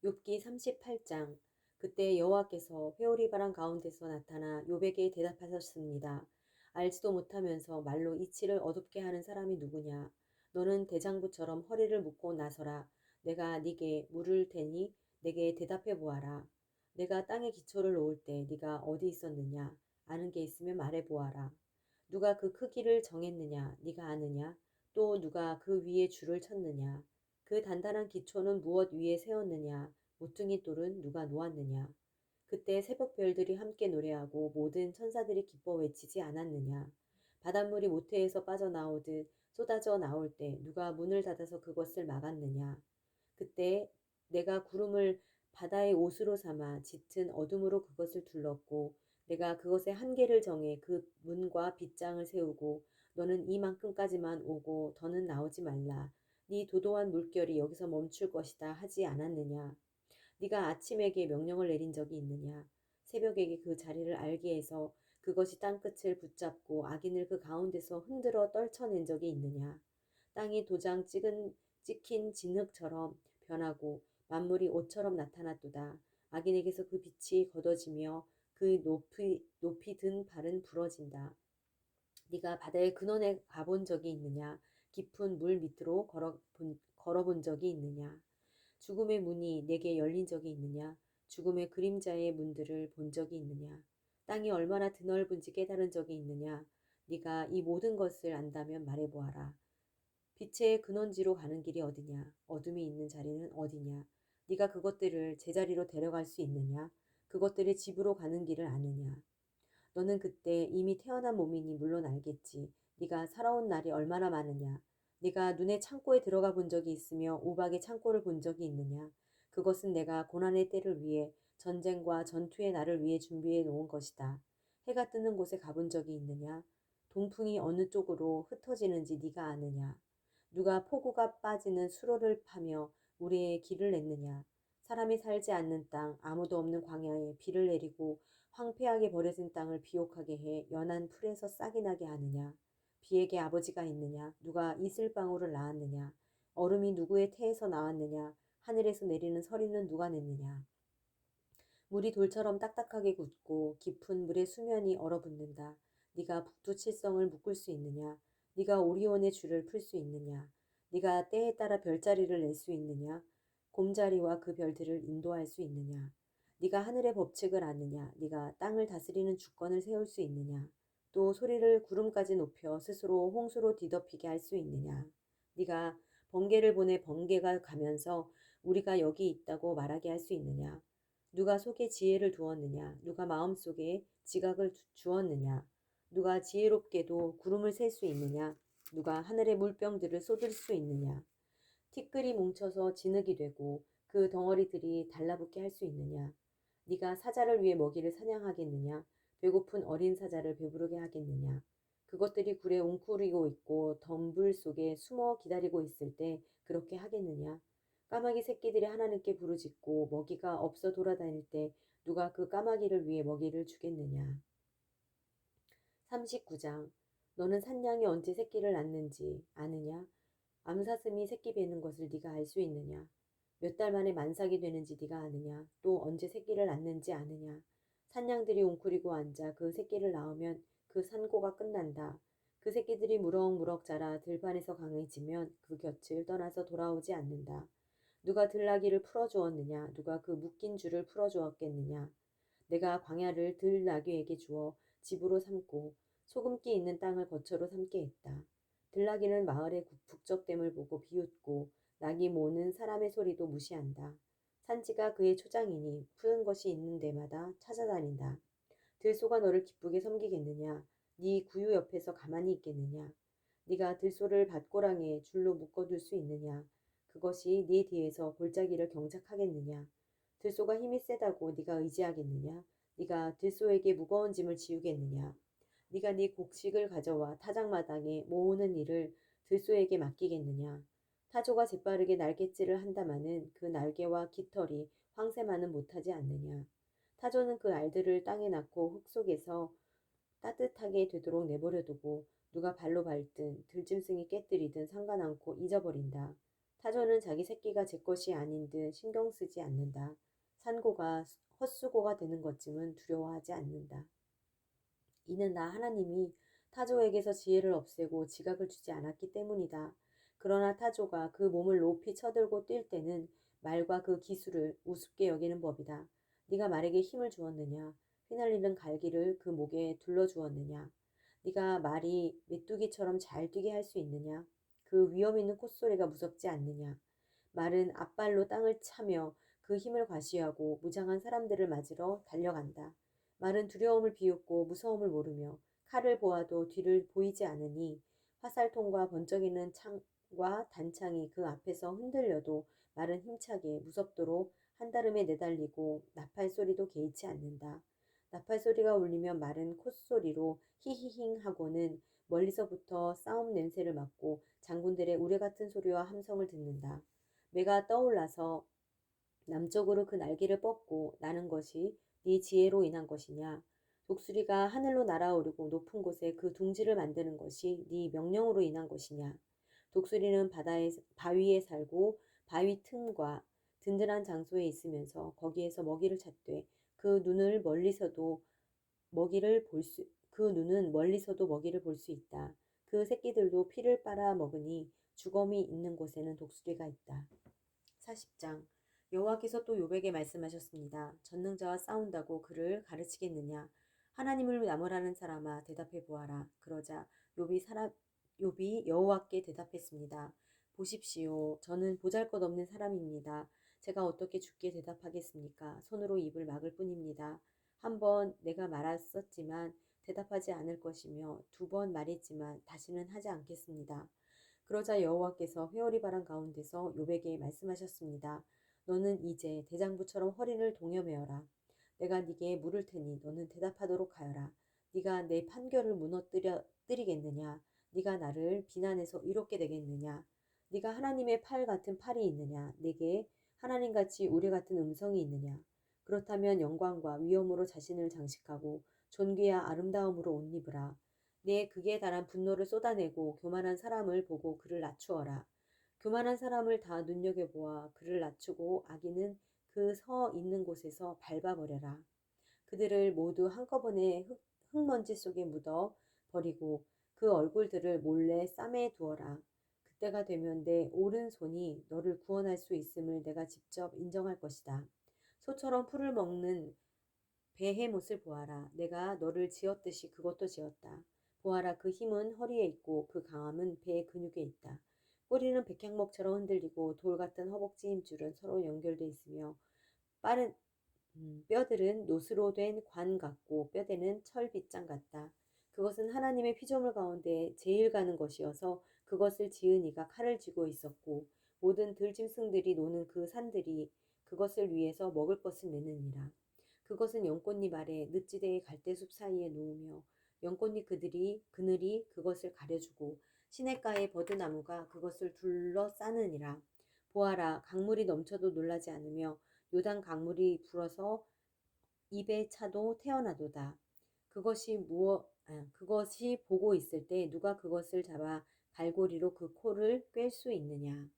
욥기 38장. 그때 여호와께서 회오리 바람 가운데서 나타나 욥에게 대답하셨습니다. 알지도 못하면서 말로 이치를 어둡게 하는 사람이 누구냐? 너는 대장부처럼 허리를 묶고 나서라. 내가 네게 물을 테니 내게 대답해 보아라. 내가 땅에 기초를 놓을 때 네가 어디 있었느냐? 아는 게 있으면 말해 보아라. 누가 그 크기를 정했느냐? 네가 아느냐? 또 누가 그 위에 줄을 쳤느냐? 그 단단한 기초는 무엇 위에 세웠느냐? 모퉁이 돌은 누가 놓았느냐? 그때 새벽 별들이 함께 노래하고 모든 천사들이 기뻐 외치지 않았느냐? 바닷물이 모태에서 빠져나오듯 쏟아져 나올 때 누가 문을 닫아서 그것을 막았느냐? 그때 내가 구름을 바다의 옷으로 삼아 짙은 어둠으로 그것을 둘렀고 내가 그것의 한계를 정해 그 문과 빗장을 세우고 너는 이만큼까지만 오고 더는 나오지 말라. 네 도도한 물결이 여기서 멈출 것이다 하지 않았느냐? 네가 아침에게 명령을 내린 적이 있느냐? 새벽에게 그 자리를 알게 해서 그것이 땅끝을 붙잡고 악인을 그 가운데서 흔들어 떨쳐낸 적이 있느냐? 땅이 도장 찍힌 진흙처럼 변하고 만물이 옷처럼 나타났도다. 악인에게서 그 빛이 걷어지며 그 높이 든 발은 부러진다. 네가 바다의 근원에 가본 적이 있느냐? 깊은 물 밑으로 걸어본 적이 있느냐? 죽음의 문이 내게 열린 적이 있느냐? 죽음의 그림자의 문들을 본 적이 있느냐? 땅이 얼마나 드넓은지 깨달은 적이 있느냐? 네가 이 모든 것을 안다면 말해보아라. 빛의 근원지로 가는 길이 어디냐? 어둠이 있는 자리는 어디냐? 네가 그것들을 제자리로 데려갈 수 있느냐? 그것들의 집으로 가는 길을 아느냐? 너는 그때 이미 태어난 몸이니 물론 알겠지. 네가 살아온 날이 얼마나 많으냐. 네가 눈의 창고에 들어가 본 적이 있으며 우박의 창고를 본 적이 있느냐. 그것은 내가 고난의 때를 위해 전쟁과 전투의 날을 위해 준비해 놓은 것이다. 해가 뜨는 곳에 가본 적이 있느냐. 동풍이 어느 쪽으로 흩어지는지 네가 아느냐. 누가 폭우가 빠지는 수로를 파며 우리의 길을 냈느냐. 사람이 살지 않는 땅 아무도 없는 광야에 비를 내리고 황폐하게 버려진 땅을 비옥하게 해 연한 풀에서 싹이 나게 하느냐. 비에게 아버지가 있느냐. 누가 이슬방울을 낳았느냐. 얼음이 누구의 태에서 나왔느냐. 하늘에서 내리는 서리는 누가 냈느냐. 물이 돌처럼 딱딱하게 굳고 깊은 물의 수면이 얼어붙는다. 네가 북두칠성을 묶을 수 있느냐. 네가 오리온의 줄을 풀 수 있느냐. 네가 때에 따라 별자리를 낼 수 있느냐. 곰자리와 그 별들을 인도할 수 있느냐. 네가 하늘의 법칙을 아느냐. 네가 땅을 다스리는 주권을 세울 수 있느냐. 또 소리를 구름까지 높여 스스로 홍수로 뒤덮이게 할 수 있느냐. 네가 번개를 보내 번개가 가면서 우리가 여기 있다고 말하게 할 수 있느냐. 누가 속에 지혜를 두었느냐? 누가 마음속에 지각을 주었느냐? 누가 지혜롭게도 구름을 셀 수 있느냐? 누가 하늘의 물병들을 쏟을 수 있느냐? 티끌이 뭉쳐서 진흙이 되고 그 덩어리들이 달라붙게 할 수 있느냐? 네가 사자를 위해 먹이를 사냥하겠느냐? 배고픈 어린 사자를 배부르게 하겠느냐? 그것들이 굴에 웅크리고 있고 덤불 속에 숨어 기다리고 있을 때 그렇게 하겠느냐? 까마귀 새끼들이 하나님께 부르짖고 먹이가 없어 돌아다닐 때 누가 그 까마귀를 위해 먹이를 주겠느냐? 39장. 너는 산양이 언제 새끼를 낳는지 아느냐? 암사슴이 새끼 베는 것을 네가 알 수 있느냐? 몇 달 만에 만삭이 되는지 네가 아느냐? 또 언제 새끼를 낳는지 아느냐? 산양들이 웅크리고 앉아 그 새끼를 낳으면 그 산고가 끝난다. 그 새끼들이 무럭무럭 자라 들판에서 강해지면 그 곁을 떠나서 돌아오지 않는다. 누가 들나귀를 풀어주었느냐? 누가 그 묶인 줄을 풀어주었겠느냐? 내가 광야를 들나귀에게 주어 집으로 삼고 소금기 있는 땅을 거처로 삼게 했다. 들나귀는 마을의 북적댐을 보고 비웃고 낙이 모는 사람의 소리도 무시한다. 산지가 그의 초장이니 푸른 것이 있는 데마다 찾아다닌다. 들소가 너를 기쁘게 섬기겠느냐? 네 구유 옆에서 가만히 있겠느냐? 네가 들소를 밭고랑에 줄로 묶어둘 수 있느냐? 그것이 네 뒤에서 골짜기를 경작하겠느냐? 들소가 힘이 세다고 네가 의지하겠느냐? 네가 들소에게 무거운 짐을 지우겠느냐? 네가 네 곡식을 가져와 타작마당에 모으는 일을 들소에게 맡기겠느냐? 타조가 재빠르게 날갯질을 한다마는 그 날개와 깃털이 황새만은 못하지 않느냐? 타조는 그 알들을 땅에 낳고 흙 속에서 따뜻하게 되도록 내버려두고 누가 발로 밟든 들짐승이 깨뜨리든 상관않고 잊어버린다. 타조는 자기 새끼가 제 것이 아닌 듯 신경 쓰지 않는다. 산고가 헛수고가 되는 것쯤은 두려워하지 않는다. 이는 나 하나님이 타조에게서 지혜를 없애고 지각을 주지 않았기 때문이다. 그러나 타조가 그 몸을 높이 쳐들고 뛸 때는 말과 그 기술을 우습게 여기는 법이다. 네가 말에게 힘을 주었느냐? 휘날리는 갈기를 그 목에 둘러 주었느냐? 네가 말이 메뚜기처럼 잘 뛰게 할 수 있느냐? 그 위험 있는 콧소리가 무섭지 않느냐? 말은 앞발로 땅을 차며 그 힘을 과시하고 무장한 사람들을 맞으러 달려간다. 말은 두려움을 비웃고 무서움을 모르며 칼을 보아도 뒤를 보이지 않으니 화살통과 번쩍이는 창과 단창이 그 앞에서 흔들려도 말은 힘차게 무섭도록 한다름에 내달리고 나팔 소리도 개의치 않는다. 나팔 소리가 울리면 말은 콧소리로 히히힝 하고는 멀리서부터 싸움 냄새를 맡고 장군들의 우레 같은 소리와 함성을 듣는다. 매가 떠올라서 남쪽으로 그 날개를 뻗고 나는 것이 네 지혜로 인한 것이냐? 독수리가 하늘로 날아오르고 높은 곳에 그 둥지를 만드는 것이 네 명령으로 인한 것이냐? 독수리는 바위에 살고 바위 틈과 든든한 장소에 있으면서 거기에서 먹이를 찾되 그 눈은 멀리서도 먹이를 볼 수 있다. 그 새끼들도 피를 빨아 먹으니 주검이 있는 곳에는 독수리가 있다. 40장 여호와께서 또 욥에게 말씀하셨습니다. 전능자와 싸운다고 그를 가르치겠느냐? 하나님을 나무라는 사람아 대답해 보아라. 그러자 욥이 여호와께 대답했습니다. 보십시오. 저는 보잘것없는 사람입니다. 제가 어떻게 주께 대답하겠습니까? 손으로 입을 막을 뿐입니다. 한 번 내가 말했었지만 대답하지 않을 것이며 두 번 말했지만 다시는 하지 않겠습니다. 그러자 여호와께서 회오리 바람 가운데서 욥에게 말씀하셨습니다. 너는 이제 대장부처럼 허리를 동여매어라. 내가 네게 물을 테니 너는 대답하도록 하여라. 네가 내 판결을 무너뜨리겠느냐? 네가 나를 비난해서 이롭게 되겠느냐? 네가 하나님의 팔 같은 팔이 있느냐? 내게 하나님같이 우레 같은 음성이 있느냐? 그렇다면 영광과 위엄으로 자신을 장식하고 존귀와 아름다움으로 옷 입으라. 내 극에 달한 분노를 쏟아내고 교만한 사람을 보고 그를 낮추어라. 교만한 사람을 다 눈여겨보아 그를 낮추고 악인은 그 서 있는 곳에서 밟아버려라. 그들을 모두 한꺼번에 흙먼지 속에 묻어 버리고 그 얼굴들을 몰래 쌈에 두어라. 그때가 되면 내 오른손이 너를 구원할 수 있음을 내가 직접 인정할 것이다. 소처럼 풀을 먹는 베헤못을 보아라. 내가 너를 지었듯이 그것도 지었다. 보아라. 그 힘은 허리에 있고 그 강함은 배의 근육에 있다. 꼬리는 백향목처럼 흔들리고 돌 같은 허벅지 힘줄은 서로 연결돼 있으며 빠른 뼈들은 노스로 된 관 같고 뼈대는 철 빗장 같다. 그것은 하나님의 피조물 가운데 제일 가는 것이어서 그것을 지은 이가 칼을 쥐고 있었고 모든 들짐승들이 노는 그 산들이 그것을 위해서 먹을 것을 내느니라. 그것은 연꽃잎 아래 늪지대의 갈대숲 사이에 놓으며 연꽃잎 그늘이 그것을 가려주고 시냇가의 버드나무가 그것을 둘러싸느니라. 보아라. 강물이 넘쳐도 놀라지 않으며 요단 강물이 불어서 입에 차도 태어나도다. 그것이 보고 있을 때 누가 그것을 잡아 갈고리로 그 코를 꿰 수 있느냐.